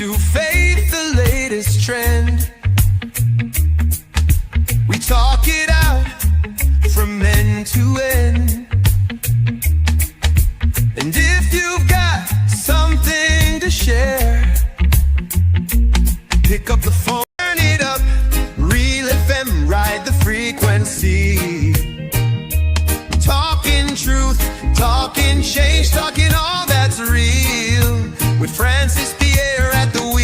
to face the latest trend. We talk it out from end to end. And if you've got something to share, pick up the phone, turn it up, Real FM, ride the frequency. Talking truth, talking change, talking all that's real, with Francis Pierre at the wheel.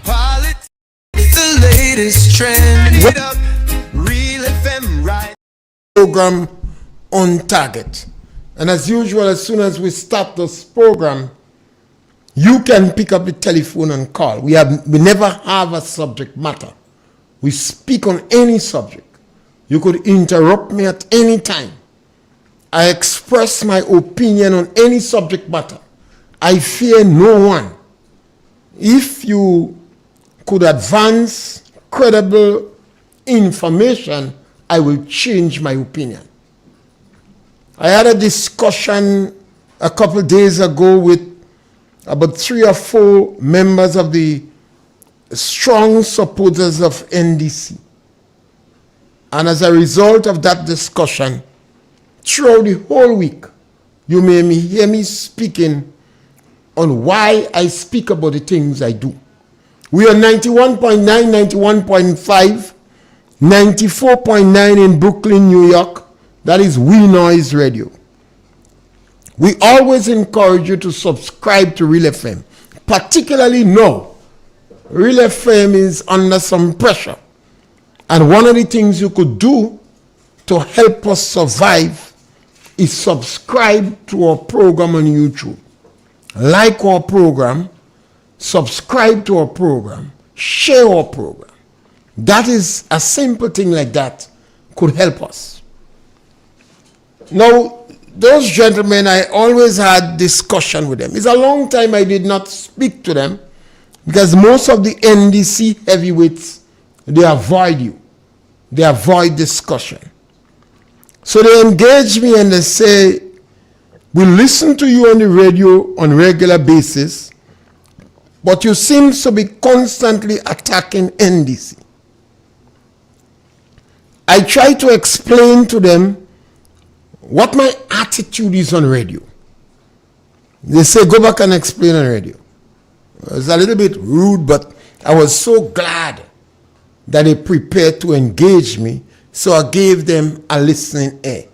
Politics, the latest trend. Turn it up, Real FM, ride. Program on target. And as usual, as soon as we start this program, you can pick up the telephone and call. We never have a subject matter. We speak on any subject. You could interrupt me at any time. I express my opinion on any subject matter. I fear no one. If you could advance credible information, I will change my opinion. I had a discussion a couple days ago with about 3 or 4 members of the strong supporters of NDC. And as a result of that discussion, throughout the whole week, you may hear me speaking on why I speak about the things I do. We are 91.9, 91.5, 94.9 in Brooklyn, New York. That is We Noise Radio. We always encourage you to subscribe to Real FM, particularly now. Real FM is under some pressure. And one of the things you could do to help us survive is subscribe to our program on YouTube. Like our program, subscribe to our program, share our program. That is a simple thing like that could help us. Now, those gentlemen, I always had discussion with them. It's a long time I did not speak to them because most of the NDC heavyweights, they avoid you. They avoid discussion. So they engage me and they say, we listen to you on the radio on a regular basis, but you seem to be constantly attacking NDC. I try to explain to them what my attitude is on radio. They say, go back and explain on radio. It was a little bit rude, but I was so glad that they prepared to engage me, so I gave them a listening ear.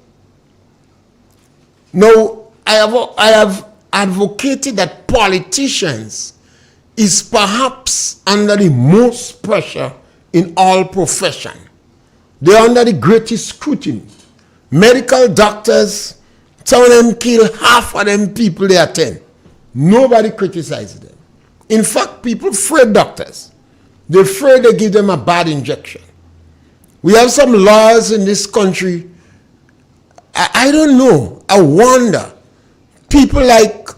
Now, I have advocated that politicians is perhaps under the most pressure in all profession. They are under the greatest scrutiny. Medical doctors, some of them kill half of them people they attend. Nobody criticizes them. In fact, people afraid doctors. They're afraid they give them a bad injection. We have some laws in this country. I don't know. I wonder. People like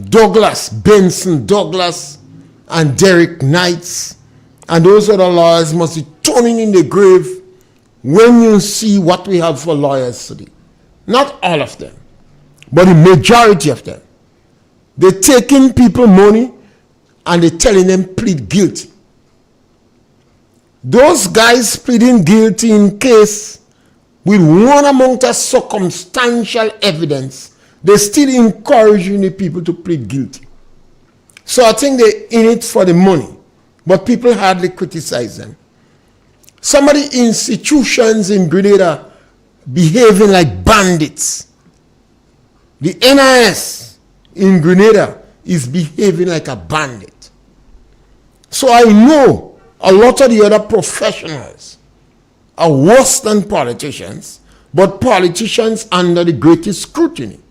Douglas, Benson Douglas, and Derek Knights, and those other lawyers must be turning in the grave when you see what we have for lawyers today. Not all of them, but the majority of them. They're taking people money and they're telling them plead guilty. Those guys pleading guilty in case with one amount of circumstantial evidence, they're still encouraging the people to plead guilty. So I think they're in it for the money, but people hardly criticize them. Some of the institutions in Grenada behaving like bandits. The NIS in Grenada is behaving like a bandit. So I know a lot of the other professionals are worse than politicians, but politicians under the greatest scrutiny.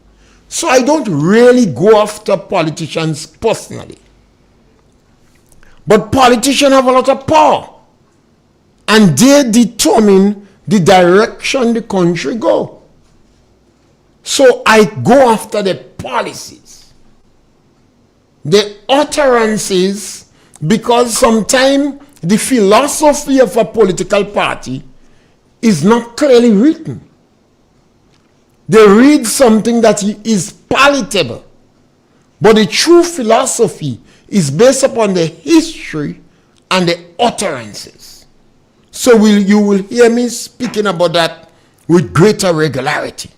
So I don't really go after politicians personally. But politicians have a lot of power. And they determine the direction the country go. So I go after the policies, the utterances, because sometimes the philosophy of a political party is not clearly written. They read something that is palatable. But the true philosophy is based upon the history and the utterances. So you will hear me speaking about that with greater regularity.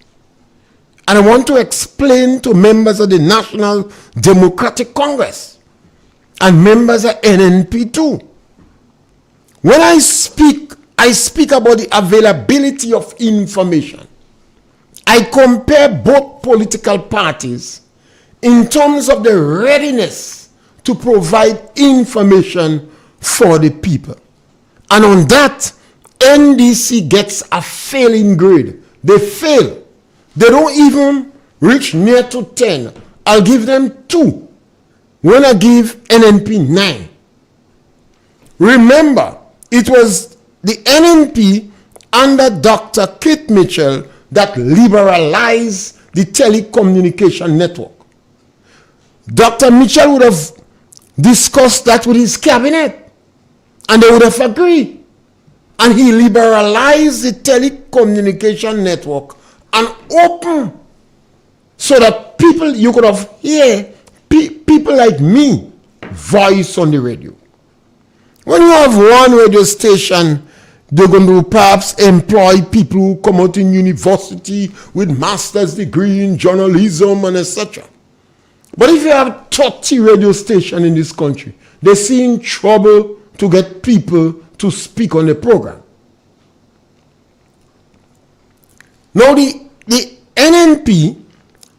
And I want to explain to members of the National Democratic Congress and members of NNP too. When I speak about the availability of information. I compare both political parties in terms of the readiness to provide information for the people. And on that, NDC gets a failing grade. They fail. They don't even reach near to 10. I'll give them 2 when I give NNP 9. Remember, it was the NNP under Dr. Kit Mitchell that liberalized the telecommunication network. Dr. Mitchell would have discussed that with his cabinet, and they would have agreed. And he liberalized the telecommunication network and opened so that you could have hear people like me voice on the radio. When you have one radio station, they're going to perhaps employ people who come out in university with master's degree in journalism and etc. But if you have 30 radio stations in this country, they're seeing trouble to get people to speak on the program. Now the NNP,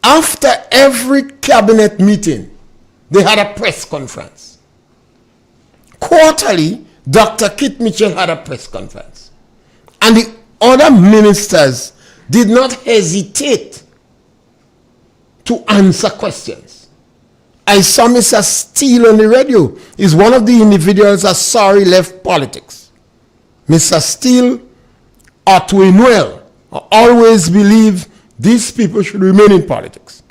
after every cabinet meeting, they had a press conference. Quarterly, Dr. Kit Mitchell had a press conference. And the other ministers did not hesitate to answer questions. I saw Mr. Steele on the radio. He's one of the individuals that sorry left politics. Mr. Steele, Otwinwell, always believed these people should remain in politics.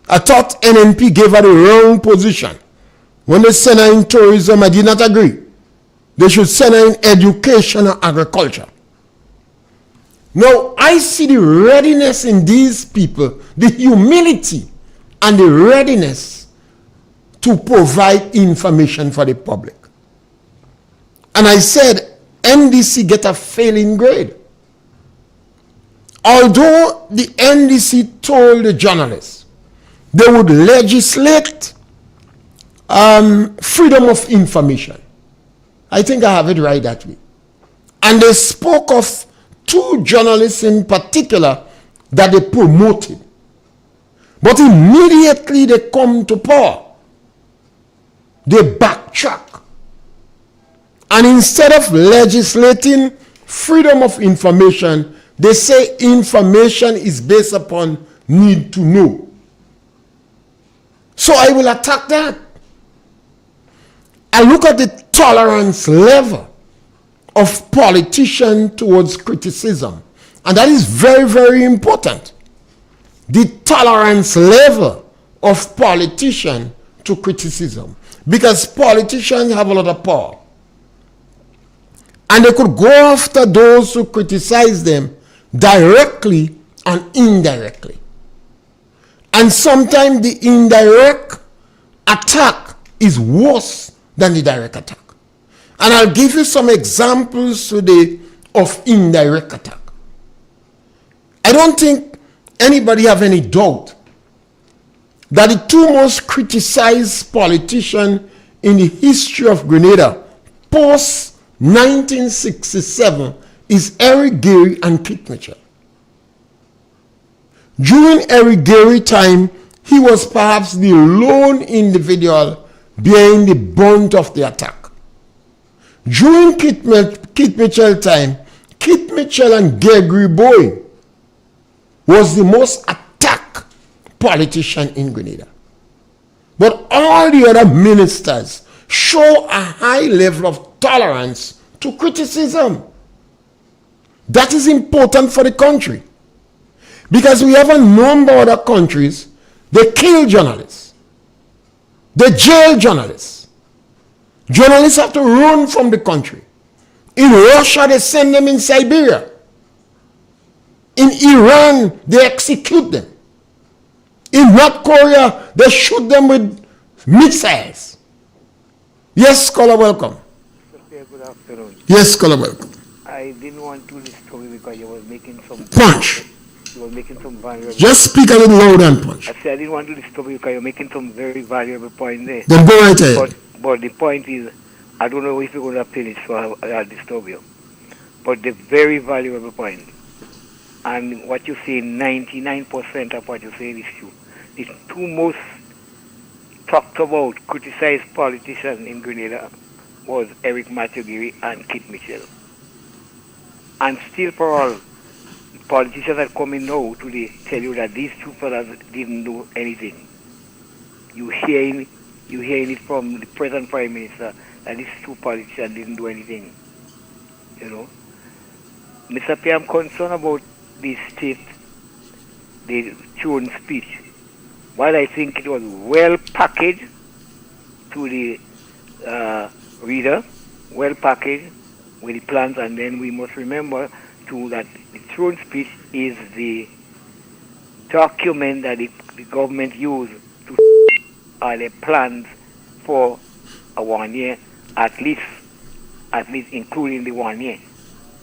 I thought NNP gave her the wrong position. When they sent her in tourism, I did not agree. They should send her in education or agriculture. Now, I see the readiness in these people, the humility and the readiness to provide information for the public. And I said, NDC get a failing grade. Although the NDC told the journalists they would legislate freedom of information. I think I have it right that way. And they spoke of 2 journalists in particular that they promoted. But immediately they come to power, they backtrack. And instead of legislating freedom of information, they say information is based upon need to know. So I will attack that. I look at the tolerance level of politicians towards criticism. And that is very, very important. The tolerance level of politicians to criticism. Because politicians have a lot of power. And they could go after those who criticize them directly and indirectly. And sometimes the indirect attack is worse than the direct attack. And I'll give you some examples today of indirect attack. I don't think anybody have any doubt that the 2 most criticized politicians in the history of Grenada post 1967 is Eric Gary and Kit Mitchell. During Eric Gary's time, he was perhaps the lone individual bearing the brunt of the attack. During Kit Mitchell's time, Kit Mitchell and Gregory Bowen was the most attacked politician in Grenada. But all the other ministers show a high level of tolerance to criticism. That is important for the country. Because we have a number of other countries, they kill journalists. They jail journalists. Journalists have to run from the country. In Russia, they send them in Siberia. In Iran, they execute them. In North Korea, they shoot them with missiles. Yes, scholar, welcome. Pierre, good afternoon. Yes, scholar, welcome. I didn't want to disturb you because you was making some Punch. You were making some valuable. Just speak a little louder and punch. I said I didn't want to disturb you because you're making some very valuable point there. Then go right ahead. But the point is, I don't know if you're going to finish, so I'll disturb you. But the very valuable point, and what you say, 99% of what you say is true. The two most talked about, criticized politicians in Grenada was Eric Matthew and Kit Mitchell. And still for all, politicians are coming now to tell you that these two fellas didn't do anything. You hearing it from the present Prime Minister that these two politicians didn't do anything. You know? Mr. Pierre, I'm concerned about the state, the throne speech. While I think it was well packaged to the reader, well packaged with the plans, and then we must remember too that the throne speech is the document that the government used to are the plans for a 1 year, at least including the 1 year.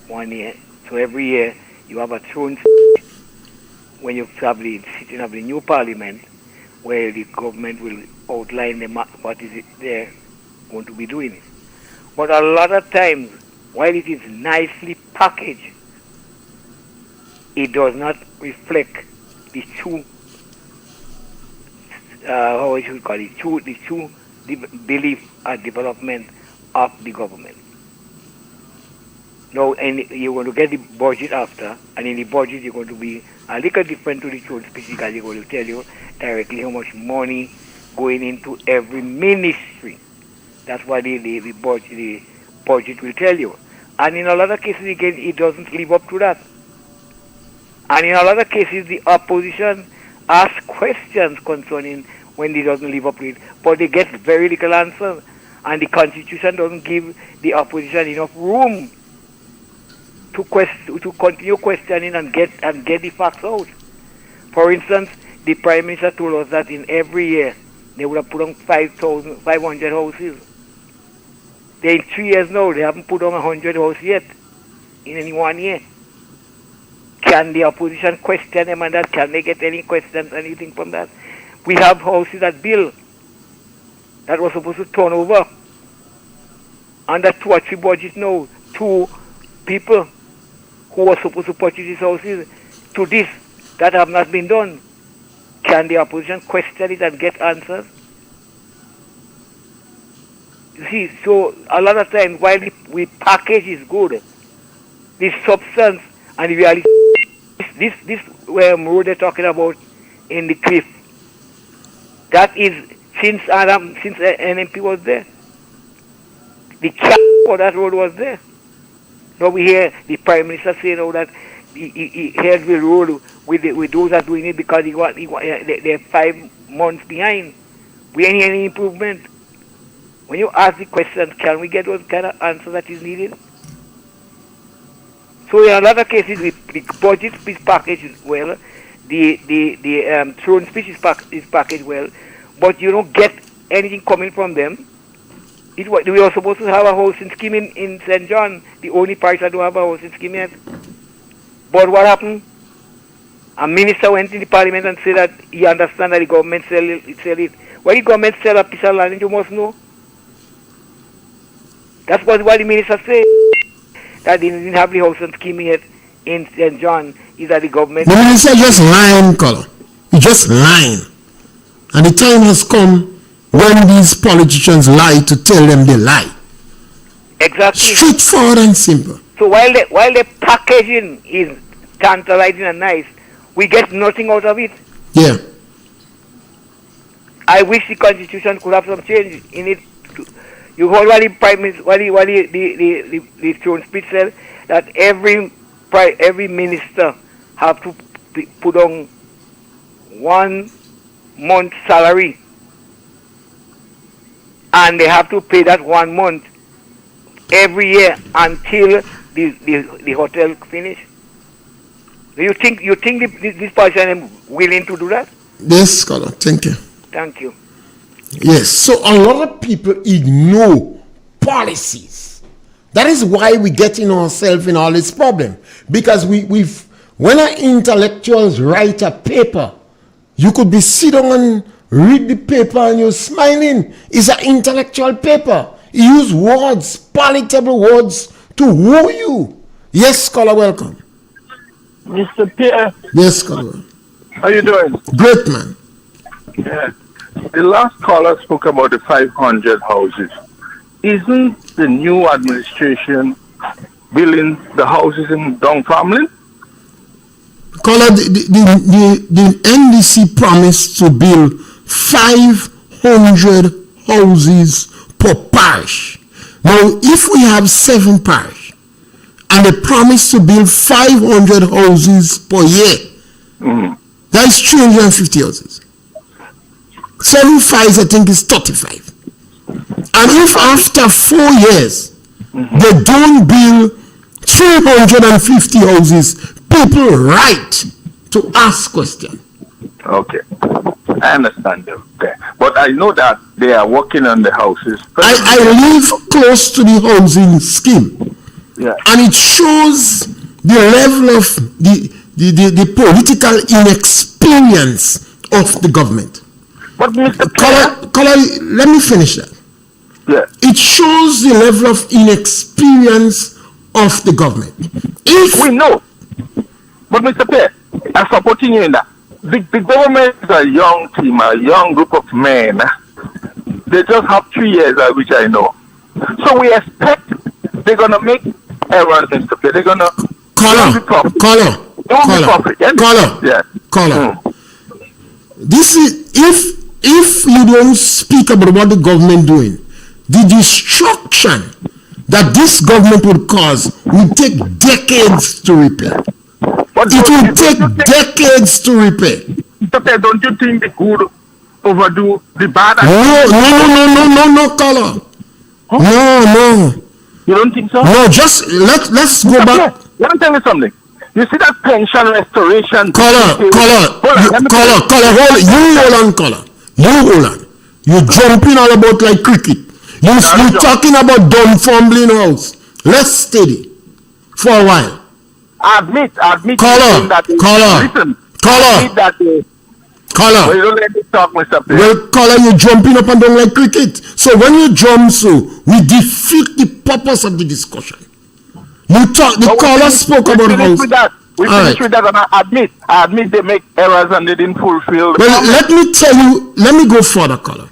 1 year. So every year you have a throne speech when you have the sitting of the new parliament, where the government will outline what is it they're going to be doing. But a lot of times, while it is nicely packaged, it does not reflect the true, how I should call it, the true belief and development of the government. Now, and you're going to get the budget after, and in the budget you're going to be a little different to the throne speech because you're going to tell you directly how much money going into every ministry. That's what the budget will tell you. And in a lot of cases, again, it doesn't live up to that. And in a lot of cases, the opposition asks questions concerning when it doesn't live up to it, but they get very little answer. And the Constitution doesn't give the opposition enough room to continue questioning and get the facts out. For instance, the Prime Minister told us that in every year they would have put on 500 houses. They're in 3 years now, they haven't put on 100 houses yet in any 1 year. Can the opposition question them on that? Can they get any questions, anything from that? We have houses that build that was supposed to turn over. Under 2 or 3 budgets now, 2 people who were supposed to purchase these houses to this that have not been done. Can the opposition question it and get answers? You see, so a lot of times while the package is good, the substance and the reality, this road they're talking about in the cliff, that is since NMP was there. The cap for that road was there. Now we hear the Prime Minister saying now that he held the road with those that are doing it because they're 5 months behind. We ain't any improvement. When you ask the question, can we get those kind of answers that is needed? So in a lot of cases, the budget is packaged well, the throne speech is packaged well, but you don't get anything coming from them. We were supposed to have a housing scheme in St. John, the only parish that don't have a housing scheme yet. But what happened? A minister went in the parliament and said that he understands that the government sell it. When the government sell a piece of land, you must know. That's what the minister said. That they didn't have the housing scheme yet in St. John. Is that the government... The minister just lying, Color. He just lying. And the time has come when these politicians lie to tell them they lie. Exactly. Straightforward and simple. So while the packaging is tantalizing and nice, we get nothing out of it. Yeah. I wish the Constitution could have some change in it. You heard what the Prime Minister, what the throne speech said, that every minister have to put on 1 month's salary, and they have to pay that 1 month every year until the hotel finish. Do you think this person is willing to do that? Yes, scholar. Thank you. Thank you. Yes. So a lot of people ignore policies. That is why we get in ourselves in all this problem. Because when our intellectuals write a paper, you could be sitting and read the paper and you're smiling. It's an intellectual paper. You use words, palatable words to woo you. Yes, scholar, welcome. Mr. Pierre, Yes, scholar. how you doing? Great man. Yeah. The last caller spoke about the 500 houses. Isn't the new administration building the houses in Dunfermline? Caller, the NDC promised to build 500 houses per parish. Now, if we have 7 parish and they promise to build 500 houses per year, that is 350 houses. 7 fives, I think, is 35. And if after 4 years they don't build 350 houses, people write to ask questions. Okay. I understand you. Okay. But I know that they are working on the houses. I live close to the housing scheme, Yeah. and it shows the level of the political inexperience of the government. But Mr. Pierre, Caller, let me finish that. yeah. It shows the level of inexperience of the government. If We know. But Mr. Pierre, I'm supporting you in that. The government is a young team, a young group of men. They just have 3 years, which I know. So we expect they're going to make errors, Mr. Pierre. They're going to Caller, Yeah. this is if you don't speak about what the government doing, the destruction that this government would cause will take decades to repair. But It will don't take you think- decades to repair. Mr. Pierre, don't you think the good overdo the bad? No, caller. No. You don't think so? No, just let's go Mr. back. Pierre, let me tell you something. You see that pension restoration? Caller, hold on. You jumping all about like cricket. You talking about Dunfermline house. Let's steady for a while. Admit Caller, that caller. admit that well, Caller. you don't let me talk, Mr. Pierre. Well, caller, you jumping up and down like cricket. So when you jump so, we defeat the purpose of the discussion. You talk, the caller spoke about house. We finished with that, and I admit they make errors and they didn't fulfill the Well, promise. let me tell you, let me go further, caller.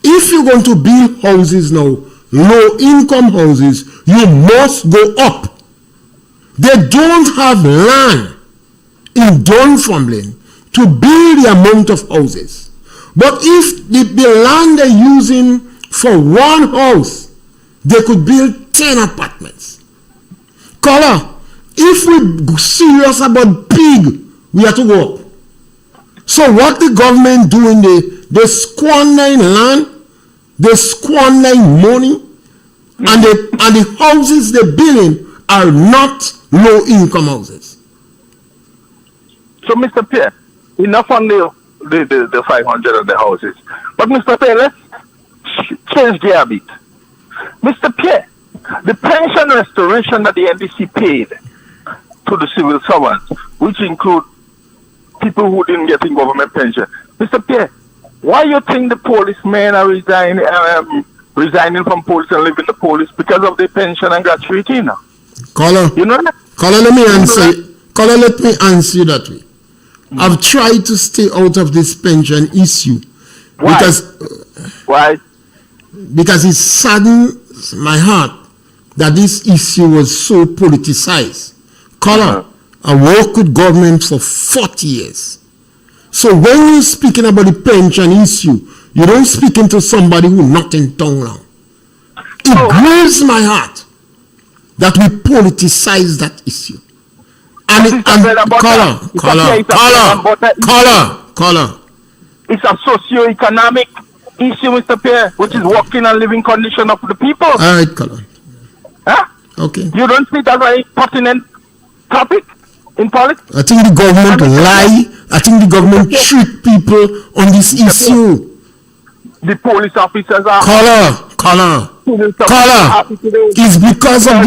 If you're going to build houses now, low income houses, you must go up. They don't have land in Dunfermline to build the amount of houses. But if the land they're using for one house, they could build 10 apartments. Caller, if we're serious about pig, we have to go up. So what the government doing, they squandering land, they squandering money, and the houses they're building are not low income houses. So, Mr. Pierre, enough on the 500 of the houses. But, Mr. Pierre, let's change gear a bit. Mr. Pierre, the pension restoration that the NDC paid to the civil servants, which include people who didn't get in government pension. Mr. Pierre, why you think the policemen are resigning from police and leaving the police because of the pension and gratuity now? Caller, You know that? Caller, let me answer. Caller, let me answer you that way. I've tried to stay out of this pension issue. Why? Why? Because it saddens my heart that this issue was so politicized. Caller, I worked with government for 40 years. So when you're speaking about the pension issue, you don't speaking to somebody who not in town now. It grieves my heart that we politicize that issue. And caller. It's a socioeconomic issue, Mr. Pierre, which is working and living condition of the people. All right, caller. Huh? Okay. You don't see that very pertinent topic? in politics. I think the government lie. I think the government trick people on this issue. The police officers are Caller. It's because of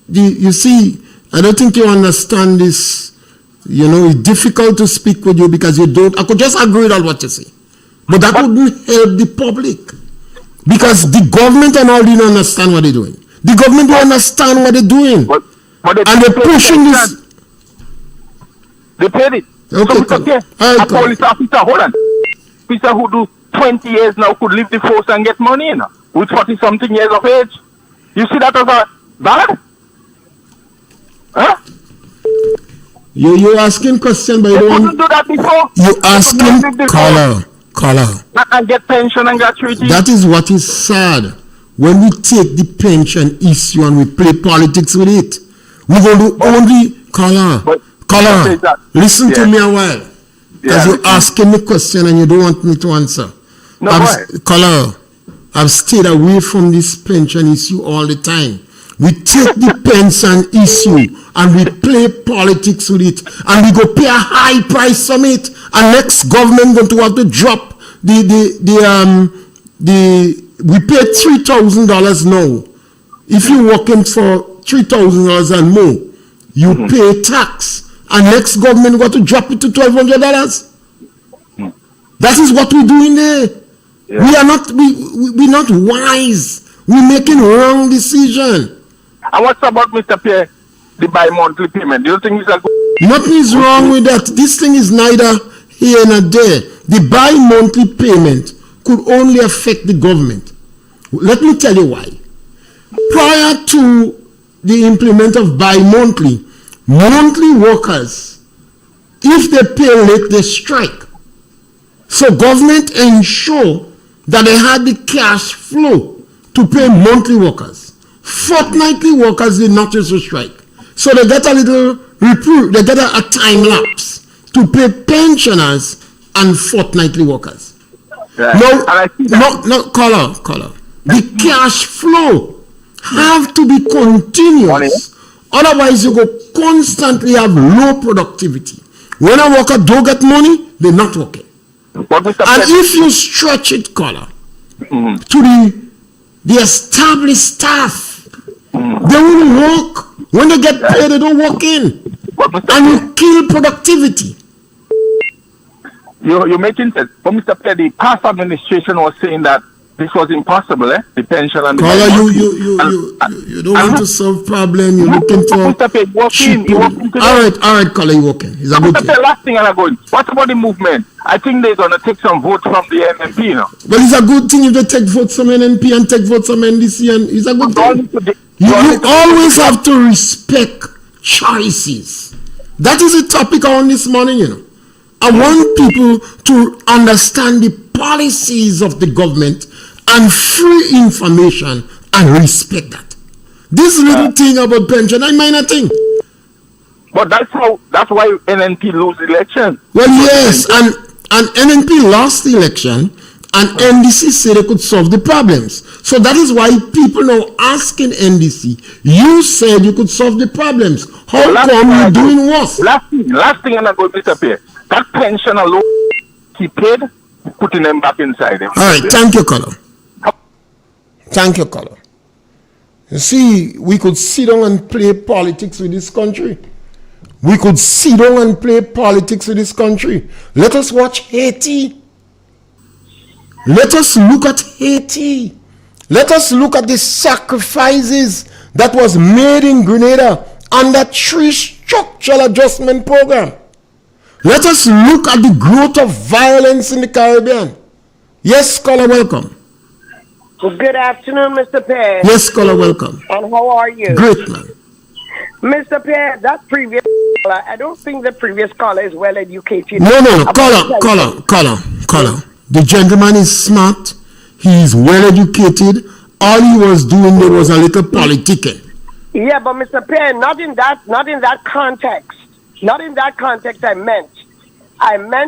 you see, I don't think you understand this. You know, it's difficult to speak with you because you don't. I could just agree with all what you say. But that wouldn't help the public. Because the government and all didn't understand what they're doing. The government don't understand what they're doing. But and they're pushing this. They paid it. Okay, a police officer, hold on. Officer who do 20 years now could leave the force and get money, you know, with 40-something years of age. You see that as a bad? Huh? You're asking question, but you don't couldn't do that before. You asking caller. And get pension and gratuity. That is what is sad. When we take the pension issue and we play politics with it, we're going to only caller. Listen to me a while. Because you're asking me question and you don't want me to answer. Caller, I've stayed away from this pension issue all the time. We take the pension issue and we play politics with it, and we go pay a high price from it. And next government going to have to drop we pay $3,000 now. If you're working for $3,000 and more, you pay tax, and next government got to drop it to $1,200. That is what we're doing there. We are not we're not wise. We're making wrong decision. And what's about Mr. Pierre, the bi-monthly payment? Do you think it's a good? Nothing is wrong with that. This thing is neither here nor there. The bi-monthly payment could only affect the government. Let me tell you why. Prior to the implement of bi-monthly, monthly workers, if they pay late, they strike. So government ensure that they had the cash flow to pay monthly workers. Fortnightly workers did not use to strike. So they get a little reprieve, they get a time lapse to pay pensioners and fortnightly workers. No, caller. The cash flow have to be continuous. Otherwise, you go constantly have low productivity. When a worker don't get money, they're not working. And if you stretch it, caller, to the established staff, they will work. When they get paid, they don't work in. And you kill productivity. You're making sense. But Mr. Pierre, the past administration was saying that this was impossible, the pension and the you don't want to solve problem. You're looking for. Mr. Pierre, working. All right, caller, you working. It's a good Mr. Pierre, last thing I'm going. What about the movement? I think they're going to take some votes from the NNP, you know. Well, it's a good thing if they take votes from NNP and take votes from NDC, and it's a good thing. You always have to respect choices. That is the topic on this morning, you know. I want people to understand the policies of the government and free information and respect that. This little thing about pension, I minor thing. But that's why NNP lose election. Well, yes, and NNP lost the election, and NDC said they could solve the problems. So that is why people now asking NDC, you said you could solve the problems. How come you're doing worse? Last thing I'm going to disappear. That pension alone he paid, putting them back inside him. All right, thank you, caller. Thank you, caller. You see, we could sit down and play politics with this country. We could sit down and play politics with this country. Let us watch Haiti. Let us look at Haiti. Let us look at the sacrifices that was made in Grenada under 3 structural adjustment program. Let us look at the growth of violence in the Caribbean. Yes, caller, welcome. Well, good afternoon, Mr. Pierre. Yes, caller, welcome. And how are you? Great, man. Mr. Pierre, that previous caller, I don't think the previous caller is well educated. No, caller. The gentleman is smart. He is well educated. All he was doing there was a little politicking. Yeah, but Mr. Pierre, not in that context. Not in that context. I meant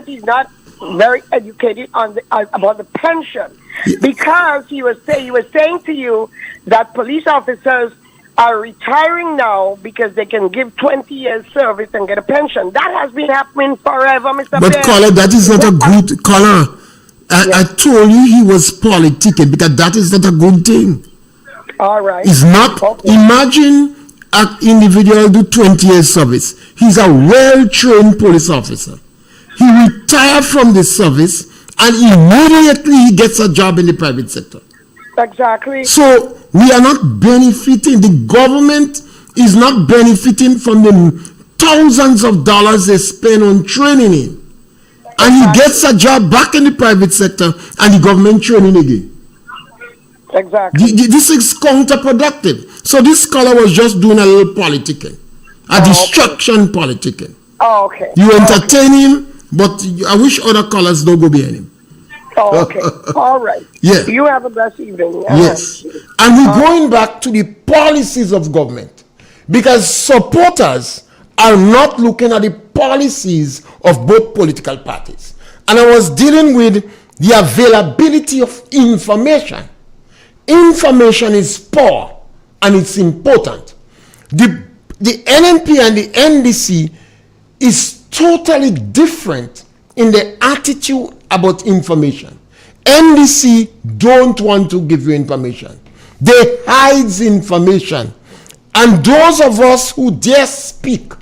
he's not very educated on about the pension, because he was saying to you that police officers are retiring now because they can give 20 years service and get a pension. That has been happening forever, Mr. But Pierre. caller, that is not a good caller. I told you he was politicking because that is not a good thing. All right. It's not. Okay. Imagine an individual do 20 years service. He's a well-trained police officer. He retired from the service and immediately he gets a job in the private sector. Exactly. So we are not benefiting. The government is not benefiting from the thousands of dollars they spend on training him. And he gets a job back in the private sector and the government training again. Exactly. This is counterproductive. So this scholar was just doing a little politicking, a distraction politicking. Oh, okay. You entertain him, but I wish other callers don't go behind him. Oh, okay. All right. Yeah. You have a blessed evening. Yes. And we're going back to the policies of government because supporters are not looking at the policies of both political parties. And I was dealing with the availability of information. Information is power and it's important. The NNP and the NDC is totally different in the attitude about information. NDC don't want to give you information. They hide information. And those of us who dare speak,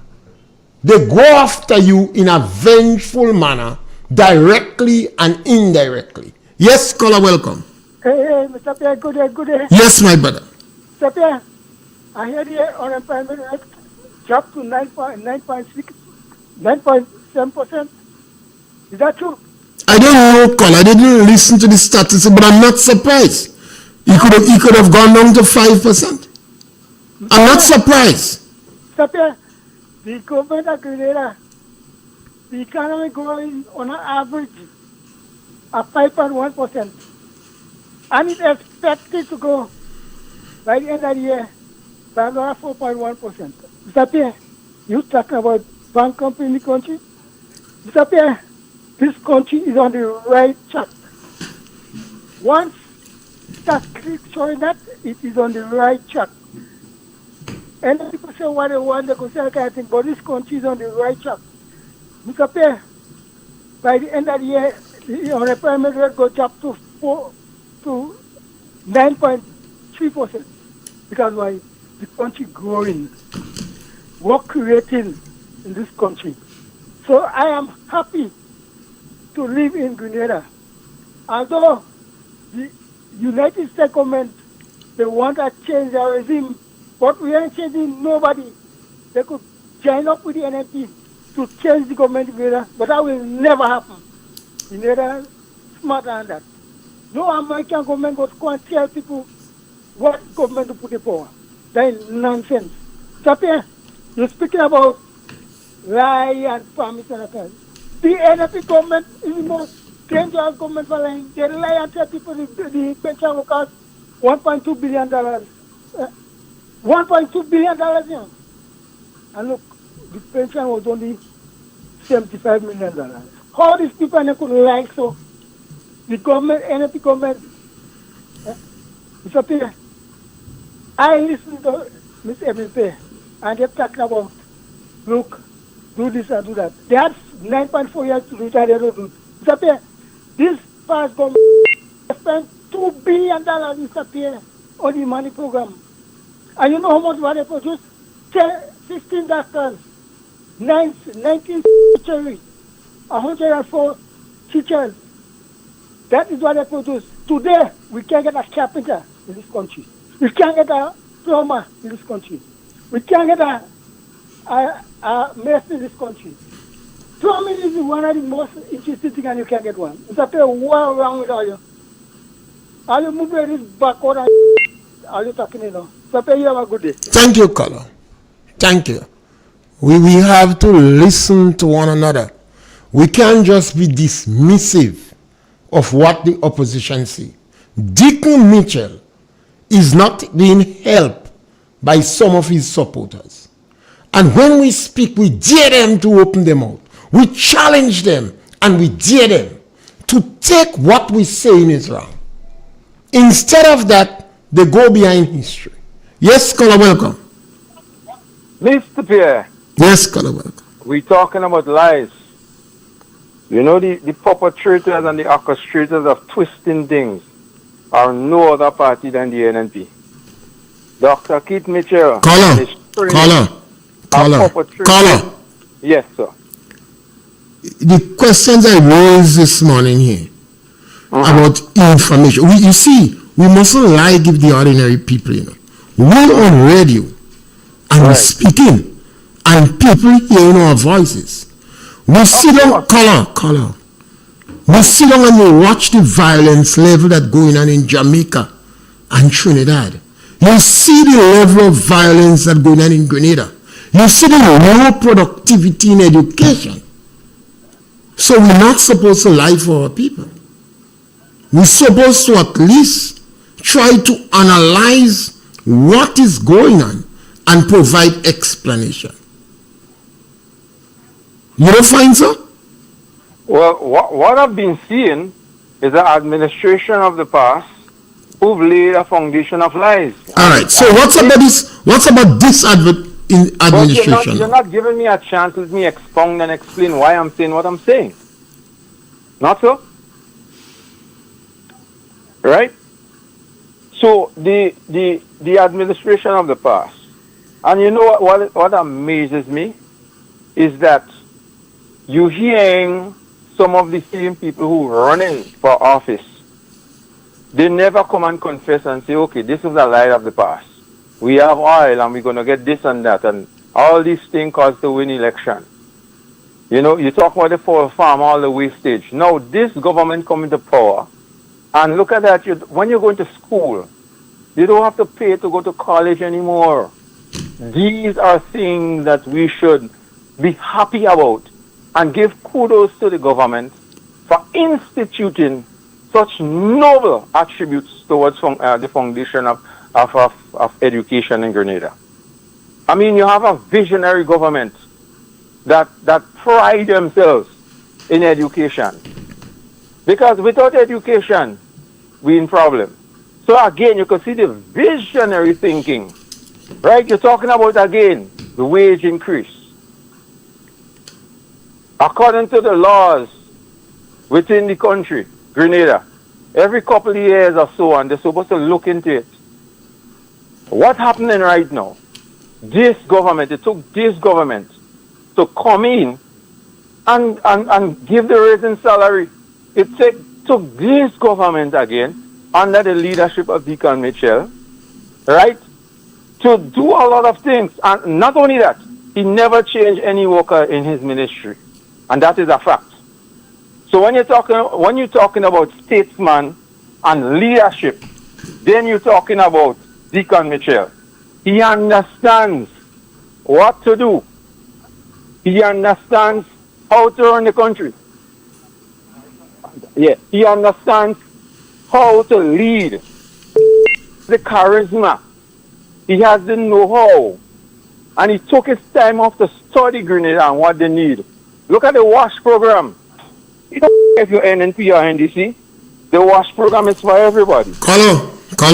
they go after you in a vengeful manner, directly and indirectly. Yes, caller, welcome. Hey, Mr. Pierre, good day. Yes, my brother. Mr. Pierre, I heard the unemployment rate dropped to 9.7%. Is that true? I don't know, caller. I didn't listen to the statistics, but I'm not surprised. He could have gone down to 5%. I'm not surprised. Mr. Pierre, the government of Grenada, the economy growing on an average of 5.1%. And it's expected to go by the end of the year by about 4.1%. Mr. Pierre, you talking about bank company in the country? Mr. Pierre, this country is on the right track. Once statistics showing that it is on the right track. And people say what they want, they can say that kind of thing, but this country is on the right track. Mr. Pierre, by the end of the year, the unemployment rate goes up to 9.3%. Because why? The country growing, work creating in this country. So I am happy to live in Grenada. Although the United States government, they want to change their regime, but we ain't changing nobody. They could join up with the NNP to change the government in Grenada, but that will never happen. Grenada is smarter than that. No American government would go and tell people what government to put in power. That is nonsense. So, Pierre, you're speaking about lie and promise and that. The NFP government is the most dangerous government for lying. They lie and tell people the pension will cost $1.2 billion. $1.2 billion, yeah. And look, the pension was only $75 million. How these people could lie so? The government, NFP government, Mr. Pierre, I listened to Ms. MP and they're talking about, look, do this and do that. They had 9.4 years to retire, they don't do it. Mr. Pierre, this past government spent $2 billion, Mr. Pierre, on the money program. And you know how much money they produced? 16 doctors, 19 surgery, 104 teachers. That is what they produce. Today, we can't get a carpenter in this country. We can't get a plumber in this country. We can't get a mason in this country. Plumbing is one of the most interesting things and you can't get one. It's a pair what wrong with all you? Are you moving this backward and are you talking, you know? So you have a good day. Thank you, caller. Thank you. We have to listen to one another. We can't just be dismissive of what the opposition say. Deacon Mitchell is not being helped by some of his supporters. And when we speak, we dare them to open them out. We challenge them and we dare them to take what we say is wrong. Instead of that, they go behind history. Yes, caller, welcome. Mr. Pierre, Yes, caller, welcome. we talking about lies. You know, the perpetrators and the orchestrators of twisting things are no other party than the NNP. Dr. Keith Mitchell. Caller, is free caller, of caller, perpetrators. caller. Yes, sir. The questions I raised this morning here about information. You see, we mustn't lie, give the ordinary people, you know. We're on radio and we're Right. speaking and people hearing our voices. We sit down, caller. We sit down and we watch the violence level that's going on in Jamaica and Trinidad. You see the level of violence that's going on in Grenada. You see the low productivity in education. So we're not supposed to lie for our people. We're supposed to at least try to analyze what is going on and provide explanation. You don't find so? Well, what I've been seeing is the administration of the past who've laid a foundation of lies. All right. So what's about this? What's about this administration? You're not giving me a chance to let me expound and explain why I'm saying what I'm saying. Not so? Right? So the administration of the past, and you know what amazes me is that you hearing some of the same people who running for office, they never come and confess and say, okay, this is a lie of the past. We have oil and we're going to get this and that, and all these things cause to win election. You know, you talk about the farm, all the wastage. Now, this government come into power, and look at that, when you're going to school, you don't have to pay to go to college anymore. These are things that we should be happy about and give kudos to the government for instituting such noble attributes towards the foundation of education in Grenada. I mean, you have a visionary government that pride themselves in education. Because without education, we're in problem. So again, you can see the visionary thinking. Right? You're talking about, again, the wage increase. According to the laws within the country, Grenada, every couple of years or so, and they're supposed to look into it. What's happening right now? This government, it took this government to come in and give the raise in salary. It took this government again, under the leadership of Deacon Mitchell, right, to do a lot of things. And not only that, he never changed any worker in his ministry. And that is a fact. So when you're talking about statesman and leadership, then you're talking about Deacon Mitchell. He understands what to do. He understands how to run the country. Yeah, he understands how to lead. The charisma. He has the know-how. And he took his time off to study Grenada and what they need. Look at the WASH program. You don't care if you're NNP or NDC. The WASH program is for everybody. Caller. I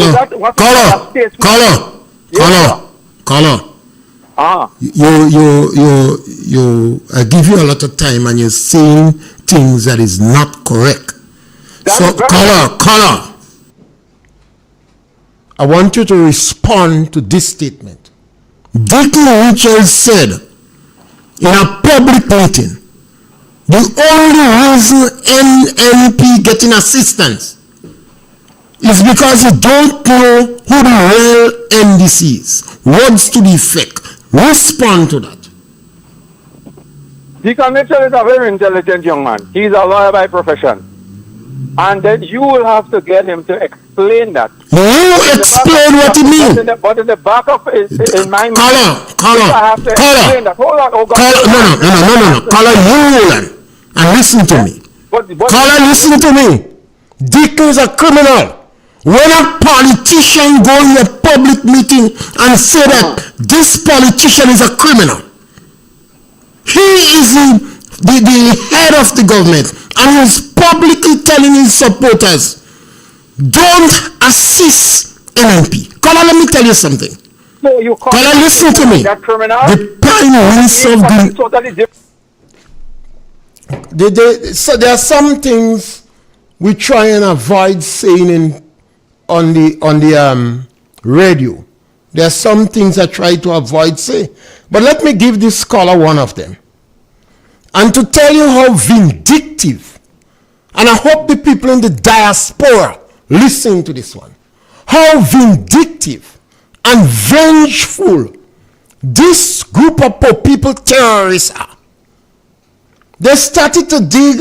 give you a lot of time and you're saying things that is not correct. Caller. I want you to respond to this statement. Deacon Mitchell said in a public meeting, the only reason NNP getting assistance is because you don't know who the real NDC is. Words to the effect. Respond to that. Deacon Mitchell is a very intelligent young man. He's a lawyer by profession. And then you will have to get him to explain that. You explain what it means. But in the back of in my mind, I have to explain that. Hold on, oh God. No. Caller, you hold on and listen to me. Caller, listen to me. Deacon is a criminal. When a politician go in a public meeting and say that this politician is a criminal, he is the head of the government and he's publicly telling his supporters, don't assist NNP. Caller, let me tell you something. So you call Can I listen to me? that criminal? The pioneers of the Totally different. so there are some things we try and avoid saying on the radio. There are some things I try to avoid saying. But let me give this scholar one of them. And to tell you how vindictive, and I hope the people in the diaspora listen to this one, how vindictive and vengeful this group of people terrorists are. They started to dig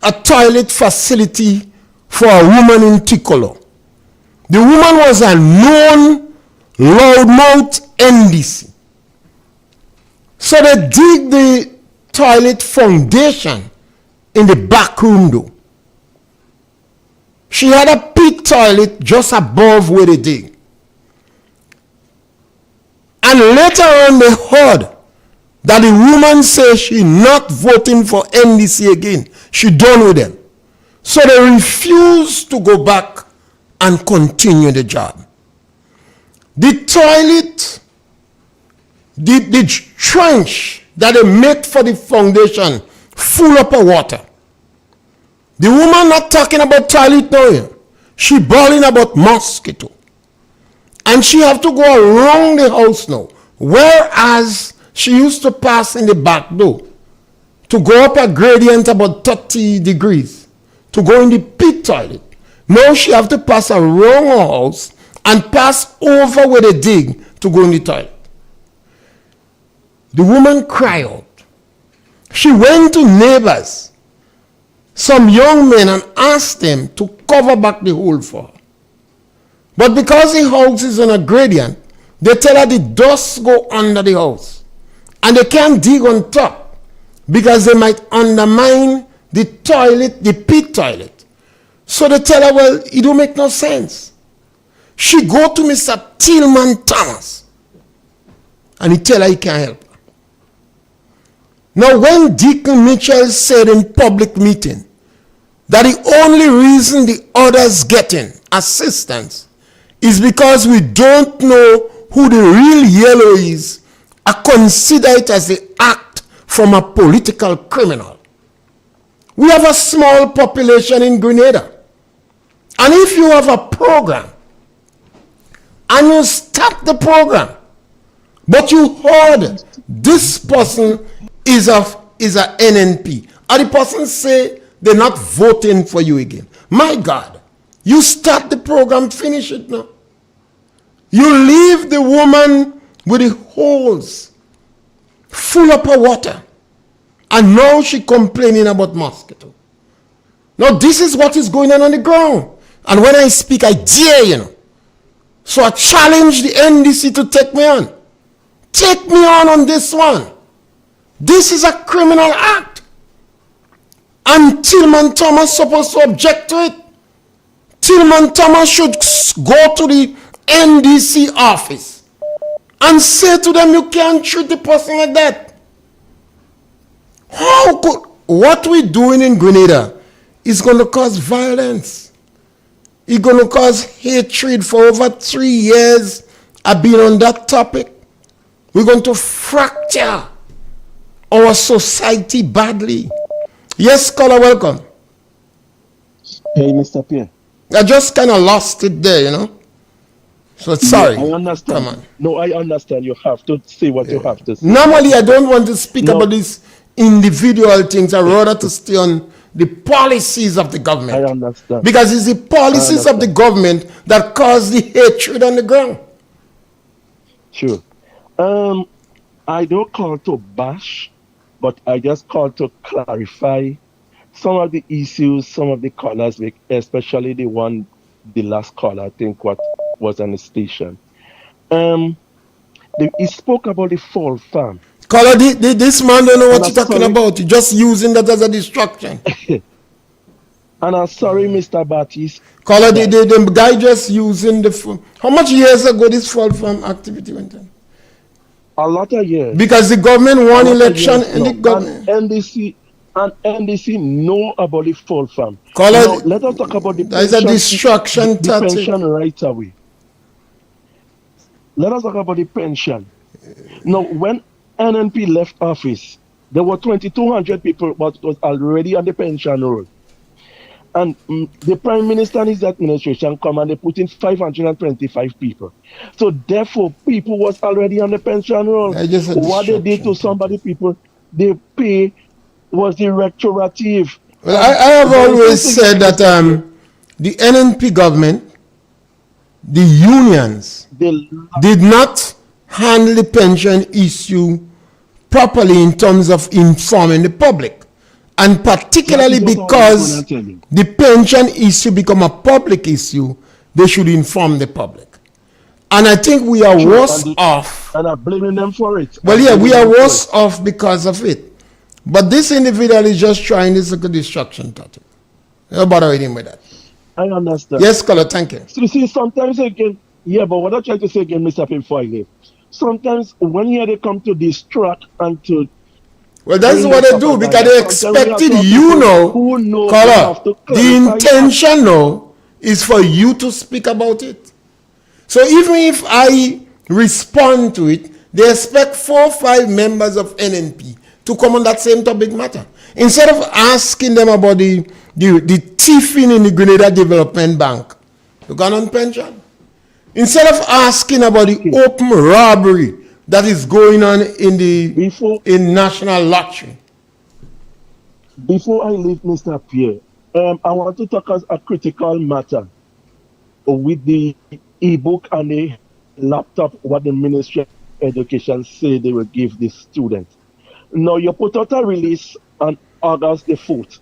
a toilet facility for a woman in Ticolo. The woman was a known loudmouth NDC. So they dig the toilet foundation in the back room door. She had a pit toilet just above where they dig. And later on they heard that the woman says she not voting for NDC again. She done with them. So they refused to go back and continue the job. The toilet, the trench that they make for the foundation full up of water. The woman not talking about toilet now. She bawling about mosquito. And she have to go around the house now. Whereas she used to pass in the back door to go up a gradient about 30 degrees to go in the pit toilet. Now she have to pass around her house and pass over where they dig to go in the toilet. The woman cried out. She went to neighbors, some young men, and asked them to cover back the hole for her. But because the house is on a gradient, they tell her the dust go under the house. And they can't dig on top because they might undermine the toilet, the pit toilet. So they tell her, well, it don't make no sense. She go to Mr. Tillman Thomas and he tell her he can't help her. Now when Deacon Mitchell said in public meeting that the only reason the others getting assistance is because we don't know who the real yellow is, I consider it as the act from a political criminal. We have a small population in Grenada. And if you have a program and you start the program, but you heard this person is a NNP, and the person say they're not voting for you again. My God, you start the program, finish it now. You leave the woman with the holes full of water, and now she complaining about mosquito. Now this is what is going on the ground. And when I speak, I dare you. So I challenge the NDC to take me on. Take me on this one. This is a criminal act. And Tillman Thomas supposed to object to it. Tillman Thomas should go to the NDC office and say to them, you can't treat the person like that. How could what we're doing in Grenada is going to cause violence? It's going to cause hatred. For over 3 years I've been on that topic. We're going to fracture our society badly. Yes, caller, welcome. Hey, Mr. Pierre. I just kind of lost it there, you know. So sorry. I understand. Come on. No, I understand. You have to say what you have to say. Normally, I don't want to speak about these individual things. I rather to stay on the policies of the government. I understand. Because it's the policies of the government that cause the hatred on the ground. Sure. I don't call to bash, but I just call to clarify some of the issues, some of the callers, especially the last caller, I think, what was on the station. He spoke about the fall farm. Caller, this man don't know what you're talking about. You're just using that as a distraction. And I'm sorry, Mr. Baptiste. Caller, the guy just using the... How much years ago this fall farm activity went on? A lot of years. Because the government won election and the government... And NDC know about the fall farm. Caller, now, let us talk about the there is a distraction pension right away. let us talk about the pension. Now, when NNP left office, there were 2,200 people, but was already on the pension roll. And the Prime Minister and his administration come and they put in 525 people. So therefore, people was already on the pension roll. What they did to somebody people, they pay was the retroactive. Well, I have always said that the NNP government, the unions, did not handle the pension issue properly in terms of informing the public. And particularly because the pension issue become a public issue, they should inform the public. And I think we are worse off. And I'm blaming them for it. Well, yeah, we are worse off because of it. But this individual is just trying this like a distraction tactic. Don't bother with him with that. I understand. Yes, Scholar, thank you. So you see, sometimes again, yeah, but what I'm trying to say again, Mr. Pim, before I leave, sometimes when here they come to distract and to well, that's what they do because they expected you know, Caller, the intention now is for you to speak about it. So even if I respond to it, they expect 4 or 5 members of NNP to come on that same topic matter. Instead of asking them about the thieving in the Grenada Development Bank, you gone on pension. Instead of asking about the open robbery that is going on in national lottery. Before I leave, Mr. Pierre, I want to talk as a critical matter with the e-book and the laptop, what the Ministry of Education say they will give the students. Now, you put out a release on August the 4th.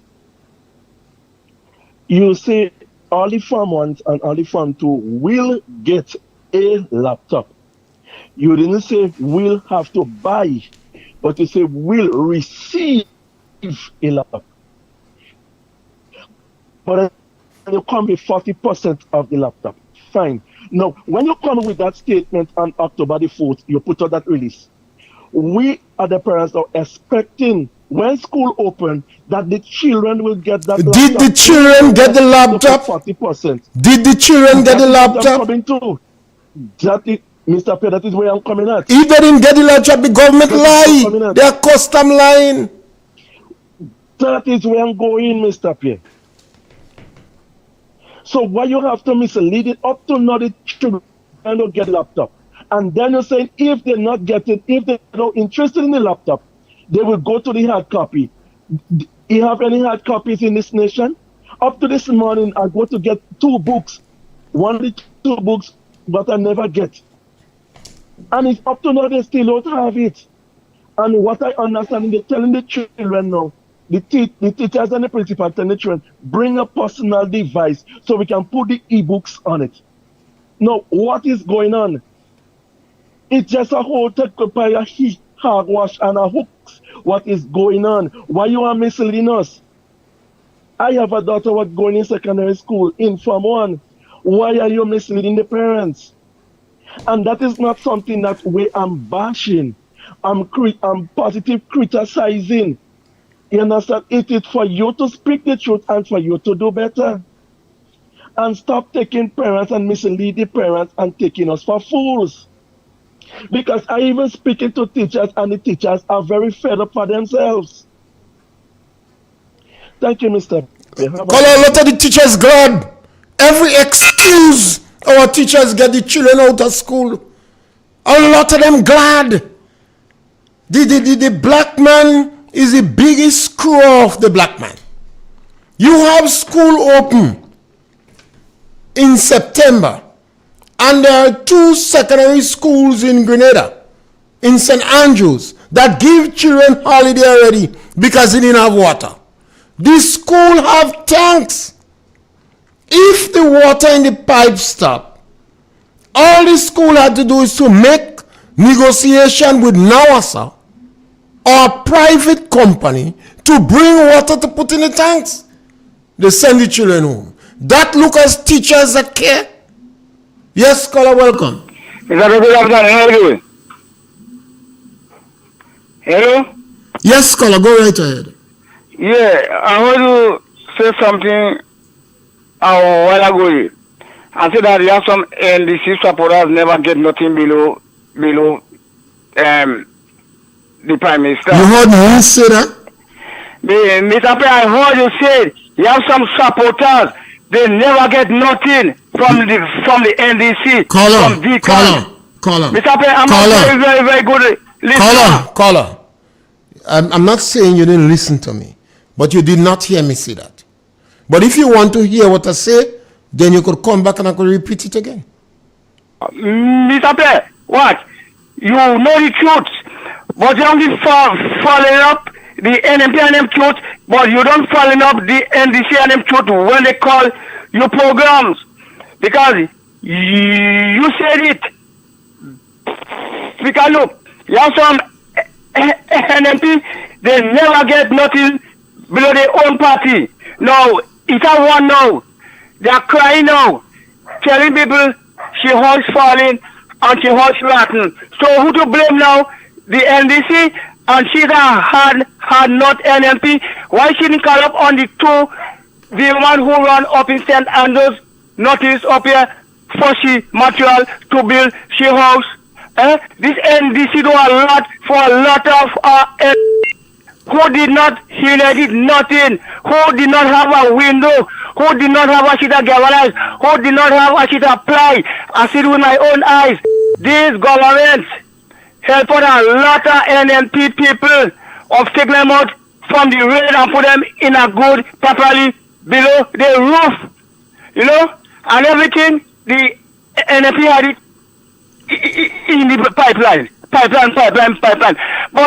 You say all the Form 1 and all the Form 2 will get a laptop. You didn't say will have to buy, but you say will receive a laptop. But you come with 40% of the laptop. Fine. Now, when you come with that statement on October the 4th, you put out that release. We are the parents are expecting when school open that the children will get that laptop. Did the children get the laptop? 40%. Did the children get the laptop? Coming too. Mr. Pierre, that is where I'm coming at. If they didn't get the laptop, the government lie. They are custom lying. That is where I'm going, Mr. Pierre. So why you have to mislead it up to now the children don't get a laptop. And then you're saying if they're not getting, if they're not interested in the laptop, they will go to the hard copy. You have any hard copies in this nation? Up to this morning, I go to get 2 books. One of the 2 books, but I never get. And it's up to now they still don't have it. And what I understand, they're telling the children now, the teachers and the principal telling the children, bring a personal device so we can put the e-books on it. Now, what is going on? It's just a whole hogwash and a hooks. What is going on? Why you are misleading us? I have a daughter who's going in secondary school in Form 1. Why are you misleading the parents? And that is not something that I'm bashing. I'm positive criticizing. You understand? It is for you to speak the truth and for you to do better. And stop taking parents and misleading the parents and taking us for fools. Because I even speaking to teachers and the teachers are very fed up for themselves. Thank you, Mr. Call a lot of the teachers glad. Every excuse our teachers get the children out of school. A lot of them glad. The black man is the biggest screw off the black man. You have school open in September. And there are 2 secondary schools in Grenada, in St. Andrews, that give children holiday already because they didn't have water. This school have tanks. If the water in the pipe stop, all the school had to do is to make negotiation with Nawasa or a private company to bring water to put in the tanks. They send the children home. That look as teachers that care. Yes, caller, welcome. Is that good afternoon? How are you doing? Hello? Yes, caller, go right ahead. Yeah, I want to say something a while ago. and say that you have some NDC supporters never get nothing below the Prime Minister. You heard me say that? Mr. Pierre, I heard you say you have some supporters, they never get nothing from the NDC. Caller. Mr. Pierre, I'm not very, very, very good listener. Caller. I'm not saying you didn't listen to me, but you did not hear me say that. But if you want to hear what I say, then you could come back and I could repeat it again. Mr. Pierre, what? You know the truth, but you only following up the NMP and M truth, but you don't following up the NDC and M truth when they call your programs. Because you said it. Because look, you have some NMP, they never get nothing below their own party. No, it's a one now. They are crying now, telling people she horse falling and she horse rotten. So who to blame now? The NDC, and she's a hard not NMP. Why she didn't call up on the one who run up in St. Andrews, notice up here for she material to build she house? This NDC do a lot for a lot of who did not inherit nothing, who did not have a window, who did not have a sheet of galvanized, who did not have a sheet of ply. I see it with my own eyes. These governments help out a lot of NMP people of take them out from the rain and put them in a good, properly below the roof. You know? And everything, the NMP had it in the pipeline. But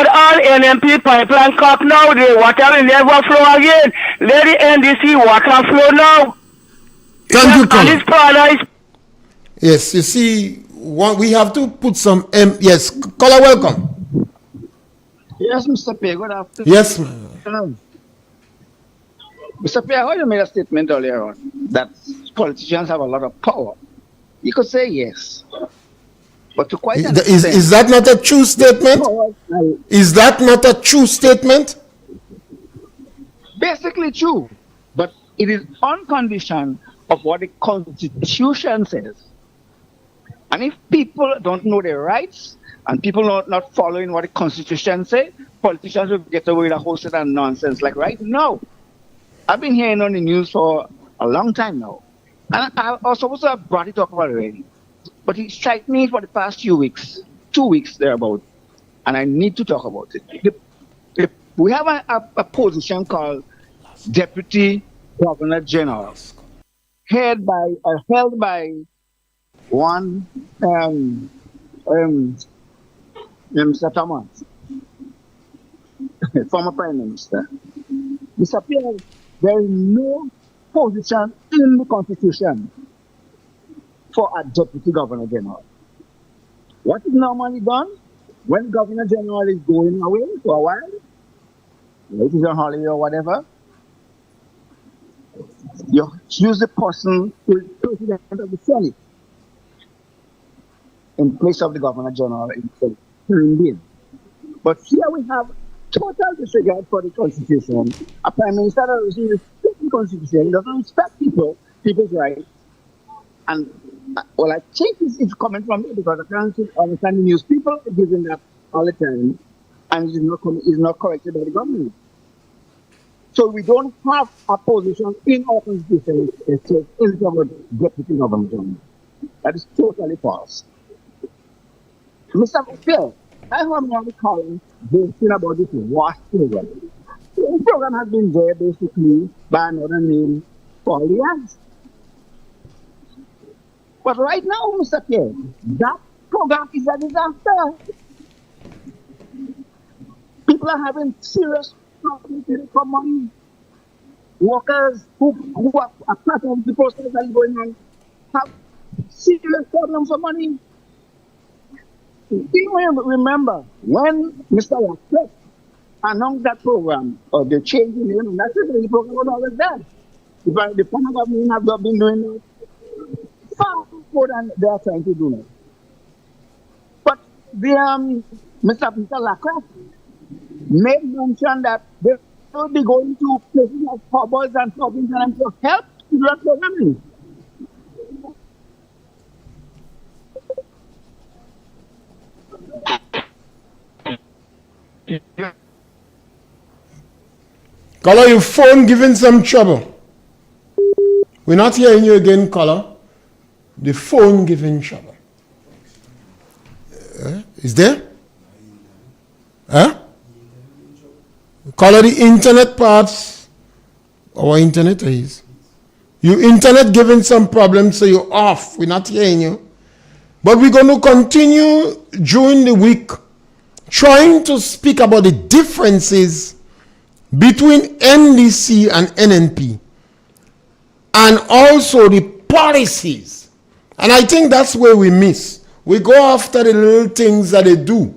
all NMP pipeline cut now, the water will never flow again. Let the NDC water flow now. Thank you, And this paradise. Yes, you see, we have to put some yes, caller, welcome. Yes, Mr. Pierre, good afternoon. Yes, ma'am. Mr. Pierre, how you made a statement earlier on that politicians have a lot of power. You could say yes. But to quite is that not a true statement? Is that not a true statement? Basically true. But it is on condition of what the Constitution says. And if people don't know their rights and people are not following what the Constitution says, politicians will get away with a whole set of nonsense. Like right now, I've been hearing on the news for a long time now. And I was supposed to have brought it up already. But it struck me for the past few weeks, 2 weeks thereabout, and I need to talk about it. We have a position called Deputy Governor General, held by one Mr. Thomas, former Prime Minister. Mr. Pierre, there is no position in the Constitution for a Deputy Governor General. What is normally done when the Governor General is going away for a while, it is on holiday or whatever, you choose the person who is President of the Senate in place of the Governor General in. But here we have total disregard for the Constitution. A Prime Minister that respects the Constitution, doesn't respect people's rights. And well, I think it's coming from me because I can't understand the news. People are giving that all the time, and it's not corrected by the government. So we don't have a position in our Constitution that says anything about Deputy Governor General. That is totally false. Mr. Pierre, I heard me calling boasting about this WASH program. The program has been there basically by another name for years. But right now, Mr. Pierre, that program is a disaster. People are having serious problems for money. Workers who are part of the process that is going on have serious problems for money. Do you remember when Mr. Watkett announced that program, or the change in name, and that's it, the program was always there. The former government have not been doing that far more than they are trying to do now. But the Mr. Lacroix made mention that they will be going to places like Cowboys and Province and to help to do that programming. Caller, your phone giving some trouble. We're not hearing you again, caller. The phone giving trouble. Is there? Huh? Caller, the internet perhaps. Our internet is. Your internet giving some problems, so you're off. We're not hearing you. But we're going to continue during the week trying to speak about the differences between NDC and NNP and also the policies. And I think that's where we miss. We go after the little things that they do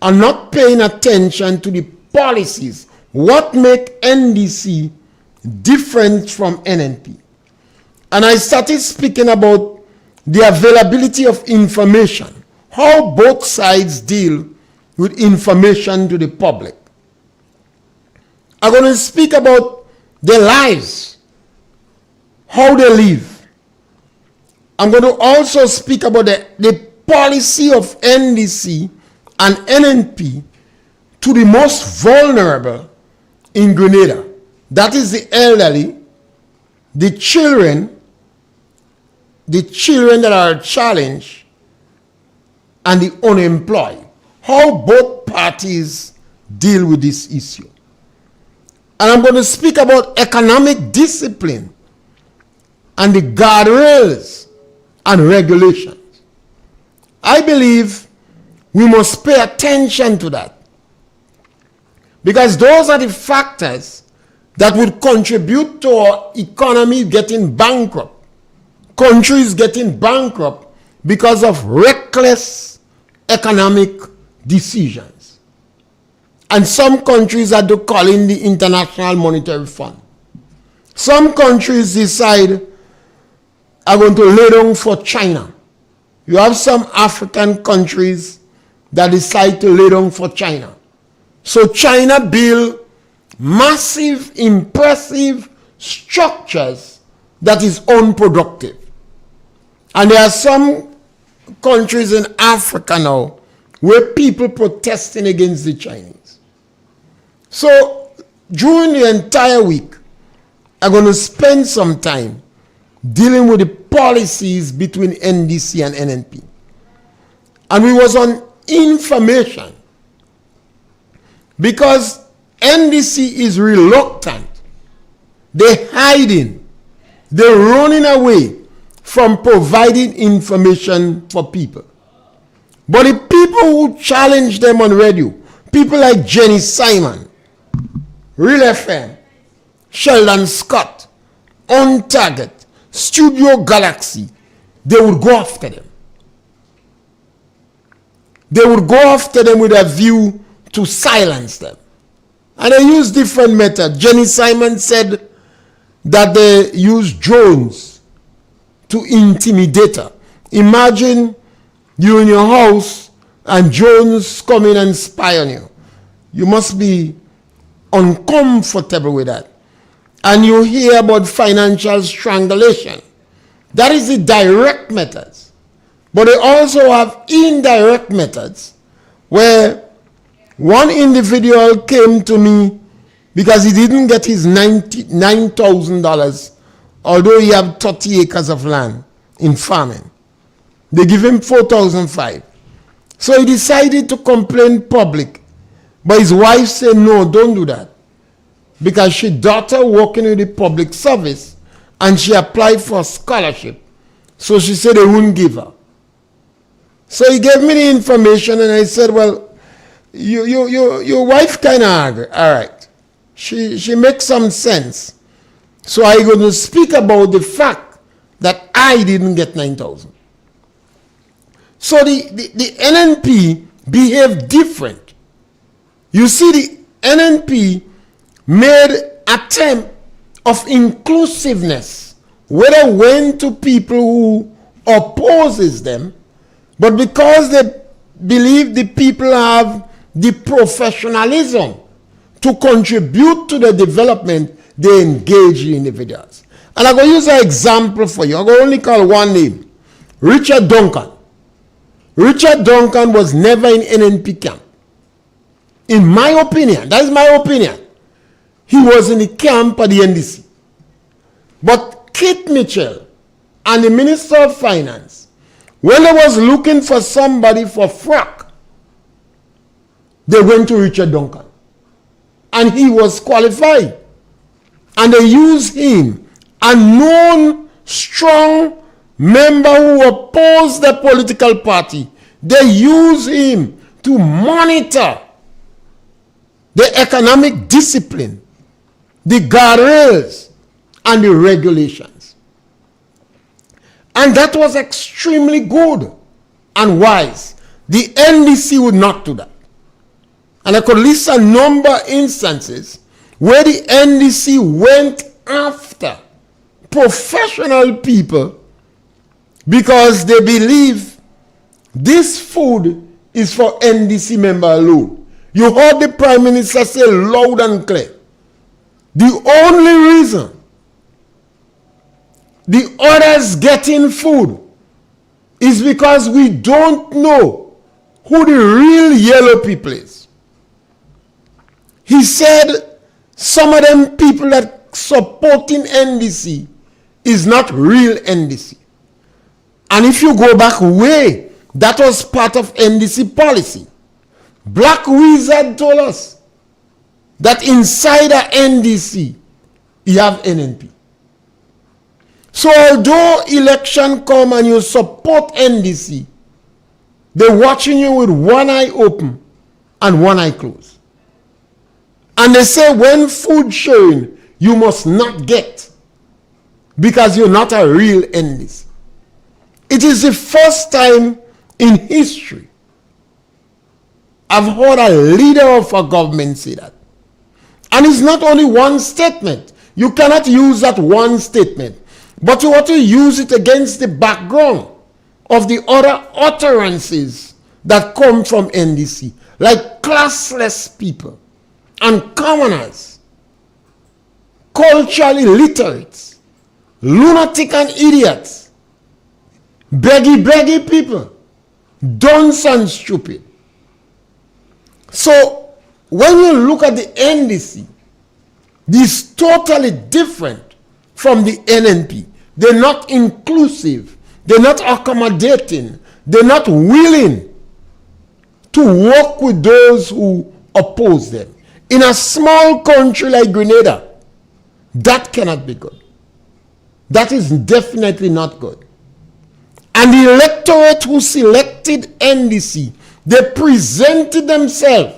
and not paying attention to the policies. What make NDC different from NNP? And I started speaking about the availability of information, how both sides deal with information to the public. I'm going to speak about their lives, how they live. I'm going to also speak about the policy of NDC and NNP to the most vulnerable in Grenada. That is the elderly, the children that are challenged, and the unemployed. How both parties deal with this issue. And I'm going to speak about economic discipline and the guardrails and regulations. I believe we must pay attention to that, because those are the factors that will contribute to our economy getting bankrupt. Countries getting bankrupt because of reckless economic decisions. And some countries had to call in the International Monetary Fund. Some countries decide are going to lay down for China. You have some African countries that decide to lay down for China. So China build massive, impressive structures that is unproductive. And there are some countries in Africa now where people protesting against the Chinese. So during the entire week, I'm going to spend some time dealing with the policies between NDC and NNP. And we was on information because NDC is reluctant. They're hiding. They're running away from providing information for people. But the people who challenge them on radio, people like Jenny Simon, Real FM, Sheldon Scott, On Target, Studio Galaxy, they would go after them. They would go after them with a view to silence them. And they use different methods. Jenny Simon said that they use drones to intimidate her. Imagine you in your house and drones come in and spy on you. You must be uncomfortable with that. And you hear about financial strangulation. That is the direct methods. But they also have indirect methods where one individual came to me because he didn't get his $9,000, although he had 30 acres of land in farming. They give him $4,500. So he decided to complain public. But his wife said, no, don't do that. Because she daughter working in the public service and she applied for a scholarship. So she said they wouldn't give her. So he gave me the information and I said, well, your wife kind of angry. All right. She makes some sense. So I'm going to speak about the fact that I didn't get 9,000. So the NNP behaved different. You see, the NNP made attempt of inclusiveness, whether went to people who opposes them, but because they believe the people have the professionalism to contribute to the development, they engage the individuals. And I'm going to use an example for you. I'm going to only call one name. Richard Duncan. Richard Duncan was never in NNP camp. In my opinion, that is my opinion, he was in the camp of the NDC. But Kate Mitchell and the Minister of Finance, when they was looking for somebody for frack, they went to Richard Duncan. And he was qualified. And they used him, a known, strong member who opposed the political party. They used him to monitor the economic discipline, the guardrails, and the regulations. And that was extremely good and wise. The NDC would not do that. And I could list a number of instances where the NDC went after professional people because they believe this food is for NDC member alone. You heard the Prime Minister say loud and clear, the only reason the others getting food is because we don't know who the real yellow people is. He said some of them people that supporting NDC is not real NDC. And if you go back way, that was part of NDC policy. Black Wizard told us that inside a NDC, you have NNP. So although election come and you support NDC, they're watching you with one eye open and one eye closed. And they say when food sharing, you must not get because you're not a real NDC. It is the first time in history I've heard a leader of a government say that. And it's not only one statement. You cannot use that one statement. But you have to use it against the background of the other utterances that come from NDC. Like classless people and commoners, culturally illiterates, lunatic and idiots, beggy people, dunce and stupid. So when you look at the NDC, this is totally different from the NNP. They're not inclusive. They're not accommodating. They're not willing to work with those who oppose them. In a small country like Grenada, that cannot be good. That is definitely not good. And the electorate who selected NDC, they presented themselves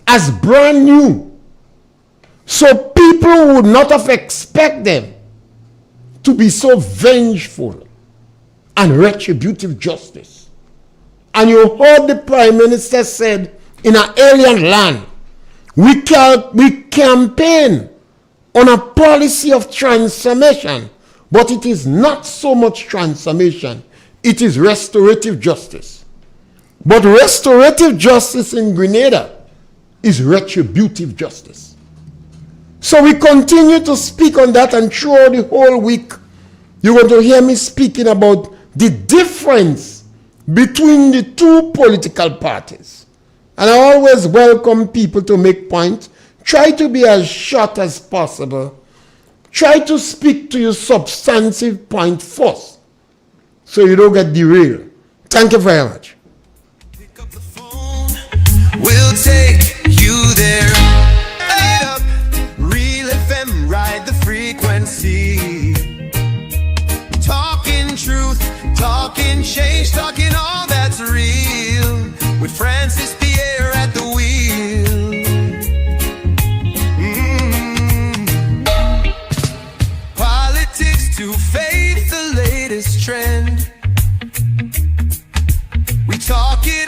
as brand new. So people would not have expected them to be so vengeful and retributive justice. And you heard the Prime Minister said, in an alien land, we campaign on a policy of transformation, but it is not so much transformation, it is restorative justice. But restorative justice in Grenada is retributive justice. So we continue to speak on that, and throughout the whole week, you're going to hear me speaking about the difference between the two political parties. And I always welcome people to make points. Try to be as short as possible. Try to speak to your substantive point first, so you don't get derailed. Thank you very much. Pick up the phone, we'll take you there. Hey up, Real FM, ride the frequency. Talking truth, talking change, talking all that's real. With Francis Pierre at the wheel. Politics to faith, the latest trend. We talk it